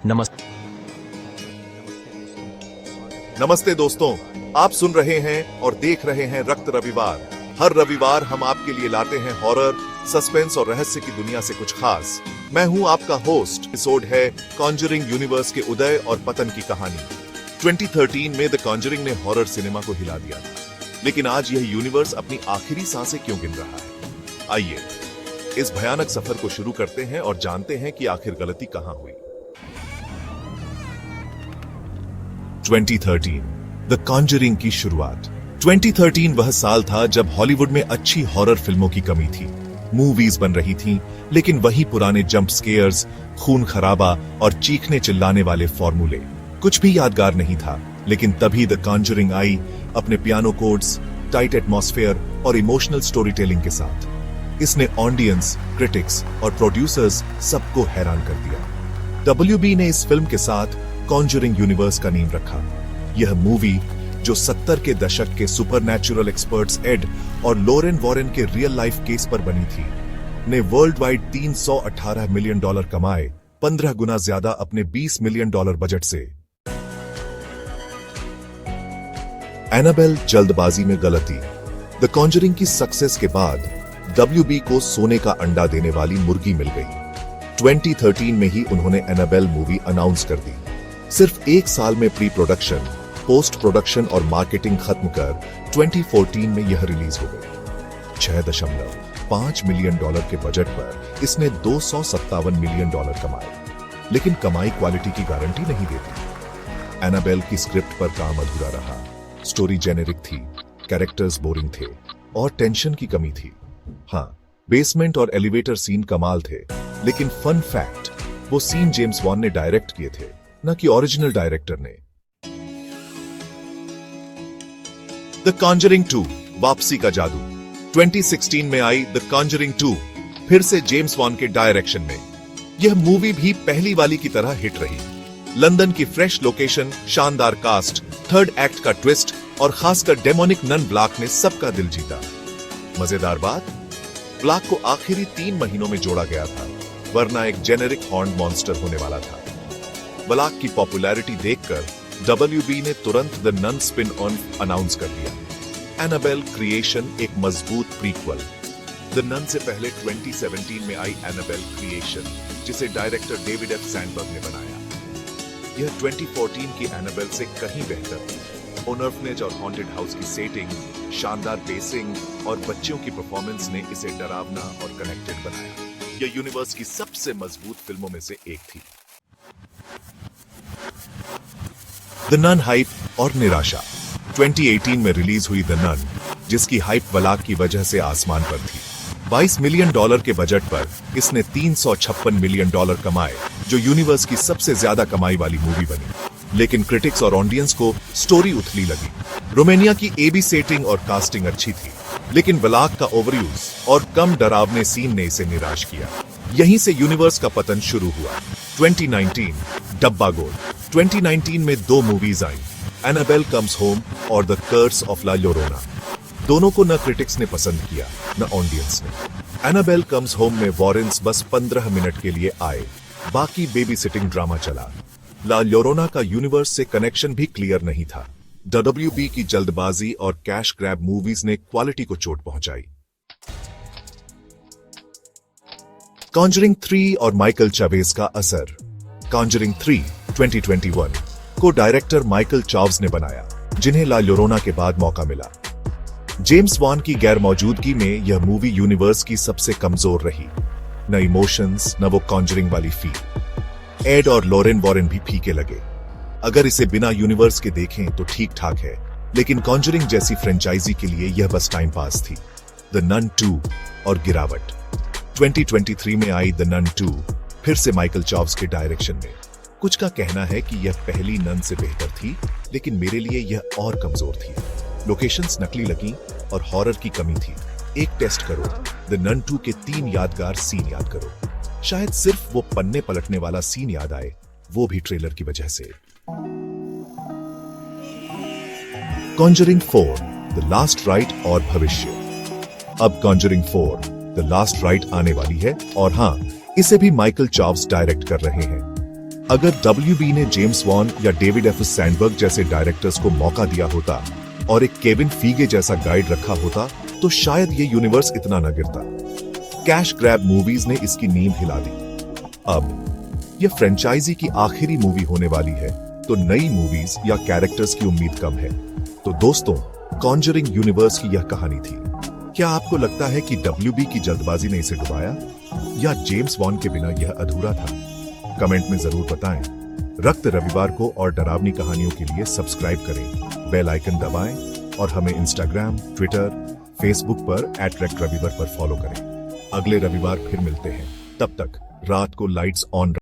नमस्ते। नमस्ते दोस्तों, आप सुन रहे हैं और देख रहे हैं रक्त रविवार। हर रविवार हम आपके लिए लाते हैं हॉरर, सस्पेंस और रहस्य की दुनिया से कुछ खास। मैं हूं आपका होस्ट। एपिसोड है कॉन्जरिंग यूनिवर्स के उदय और पतन की कहानी। 2013 में द कॉन्जरिंग ने हॉरर सिनेमा को हिला दिया था, लेकिन आज यह यूनिवर्स अपनी आखिरी सांसें क्यों गिन रहा है? आइए इस भयानक सफर को शुरू करते हैं और जानते हैं कि आखिर गलती कहां हुई। 2013 द कॉन्जरिंग की शुरुआत। 2013 वह साल था जब हॉलीवुड में अच्छी हॉरर फिल्मों की कमी थी। मूवीज बन रही थीं, लेकिन वही पुराने जंप स्केयर्स, खून खराबा और चीखने चिल्लाने वाले फॉर्मूले। कुछ भी यादगार नहीं था। लेकिन तभी द कॉन्जरिंग आई अपने पियानो कोड्स, टाइट एटमॉस्फेयर और इमोशनल स्टोरी टेलिंग के साथ। इसने ऑडियंस, क्रिटिक्स और प्रोड्यूसर्स सबको हैरान कर दिया। WB ने इस फिल्म के साथ कॉन्जरिंग यूनिवर्स का नींव रखा। यह मूवी, जो 70 के दशक के सुपरनैचुरल एक्सपर्ट्स एड और लोरेन वॉरेन के रियल लाइफ केस पर बनी थी, ने वर्ल्ड वाइड $318 मिलियन कमाए, 15 गुना ज्यादा अपने $20 मिलियन बजट से। एनाबेल जल्दबाजी में गलती। द कॉन्जरिंग की सक्सेस के बाद WB को सोने का अंडा देने वाली मुर्गी मिल गई। 2013 में ही उन्होंने एनाबेल मूवी अनाउंस कर दी। सिर्फ एक साल में प्री प्रोडक्शन, पोस्ट प्रोडक्शन और मार्केटिंग खत्म कर 2014 में यह रिलीज हो गई। $6.5 मिलियन के बजट पर इसने $257 मिलियन कमाए, लेकिन कमाई क्वालिटी की गारंटी नहीं देती। एनाबेल की स्क्रिप्ट पर काम अधूरा रहा। स्टोरी जेनेरिक थी, कैरेक्टर्स बोरिंग थे और टेंशन की कमी थी। हाँ, बेसमेंट और एलिवेटर सीन कमाल थे, लेकिन फन फैक्ट, वो सीन जेम्स वॉन ने डायरेक्ट किए थे, न कि ओरिजिनल डायरेक्टर ने। द कॉन्जरिंग 2 वापसी का जादू। 2016 में आई द कॉन्जरिंग 2 फिर से जेम्स वॉन के डायरेक्शन में। यह मूवी भी पहली वाली की तरह हिट रही। लंदन की फ्रेश लोकेशन, शानदार कास्ट, थर्ड एक्ट का ट्विस्ट और खासकर डेमोनिक नन ब्लैक ने सबका दिल जीता। मजेदार बात, ब्लैक को आखिरी 3 महीनों में जोड़ा गया था, वरना एक जेनेरिक हॉर्न मॉन्स्टर होने वाला था। ब्लैक की पॉपुलैरिटी देखकर WB ने तुरंत the nun spin on announce कर दिया। एनाबेल क्रिएशन एक मजबूत प्रीक्वल। द नन से पहले 2017 में आई एनाबेल क्रिएशन, जिसे डायरेक्टर डेविड एफ सैंडबर्ग ने बनाया। यह 2014 की एनाबेल से कहीं बेहतर थी। ऑर्फनेज और हॉन्टेड हाउस की सेटिंग, शानदार पेसिंग और बच्चों की परफॉर्मेंस ने इसे डरावना और कनेक्टेड बनाया। यह यूनिवर्स की सबसे मजबूत फिल्मों में से एक थी। द नन हाइप और निराशा। 2018 में रिलीज हुई द नन, जिसकी हाइप ब्लैक की वजह से आसमान पर थी। $22 मिलियन के बजट पर इसने $356 मिलियन कमाए, जो यूनिवर्स की सबसे ज्यादा कमाई वाली मूवी बनी। लेकिन क्रिटिक्स और ऑडियंस को स्टोरी उथली लगी। रोमानिया की AB सेटिंग और कास्टिंग अच्छी थी, लेकिन ब्लैक का ओवरयूज और कम डरावने सीन ने इसे निराश किया। यहीं से यूनिवर्स का पतन शुरू हुआ। 2019 डब्बा गोल्ड। 2019 में 2 मूवीज आई, एनाबेल कम्स होम और the curse of la llorona। दोनों को न क्रिटिक्स ने पसंद किया, न ऑडियंस ने। एनाबेल कम्स होम में वॉरेंस बस 15 मिनट के लिए आए, बाकी बेबी सिटिंग ड्रामा चला। ला llorona का यूनिवर्स से कनेक्शन भी क्लियर नहीं था। WB की जल्दबाजी और कैश ग्रैब मूवीज ने क्वालिटी को चोट पहुंचाई। कॉन्जरिंग 3 और माइकल चावेज का असर। कॉन्जरिंग 3 2021 को डायरेक्टर माइकल चाव्स ने बनाया, जिन्हें ला llorona के बाद मौका मिला। जेम्स वॉन की गैर मौजूदगी में यह मूवी यूनिवर्स की सबसे कमजोर रही। न इमोशंस, न वो कॉन्जरिंग वाली फील। एड और लोरेन वॉरेन भी फीके लगे। अगर इसे बिना यूनिवर्स के देखें तो ठीक ठाक है, लेकिन कॉन्जरिंग जैसी फ्रेंचाइजी के लिए यह बस टाइम पास थी। द नन 2 और गिरावट। 2023 में आई द नन 2 फिर से माइकल चाव्स के डायरेक्शन में। कुछ का कहना है कि यह पहली नन से बेहतर थी, लेकिन मेरे लिए यह और कमजोर थी। लोकेशंस नकली लगी और हॉरर की कमी थी। एक टेस्ट करो, द नन 2 के 3 यादगार सीन याद करो। शायद सिर्फ वो पन्ने पलटने वाला सीन याद आए, वो भी ट्रेलर की वजह से। कॉन्जरिंग 4 द लास्ट राइट और भविष्य। अब कॉन्जरिंग 4 द लास्ट राइट आने वाली है, और हाँ, इसे भी माइकल चाव्स डायरेक्ट कर रहे हैं। अगर WB ने जेम्स वॉन या डेविड एफ सैंडबर्ग जैसे डायरेक्टर्स को मौका दिया होता और एक केविन फीगे जैसा गाइड रखा होता तो शायद ये यूनिवर्स इतना न गिरता। कैश ग्रैब मूवीज ने इसकी नींव हिला दी। अब यह फ्रेंचाइजी की आखिरी मूवी होने वाली है, तो नई मूवीज या कैरेक्टर्स की उम्मीद कम है। तो दोस्तों, कॉन्जरिंग यूनिवर्स की यह कहानी थी। क्या आपको लगता है कि WB की जल्दबाजी ने इसे डुबाया, या जेम्स वॉन के बिना यह अधूरा था? कमेंट में जरूर बताएं। रक्त रविवार को और डरावनी कहानियों के लिए सब्सक्राइब करें, बेल आइकन दबाएं और हमें इंस्टाग्राम, ट्विटर, फेसबुक पर @रविवार पर फॉलो करें। अगले रविवार फिर मिलते हैं। तब तक रात को लाइट्स ऑन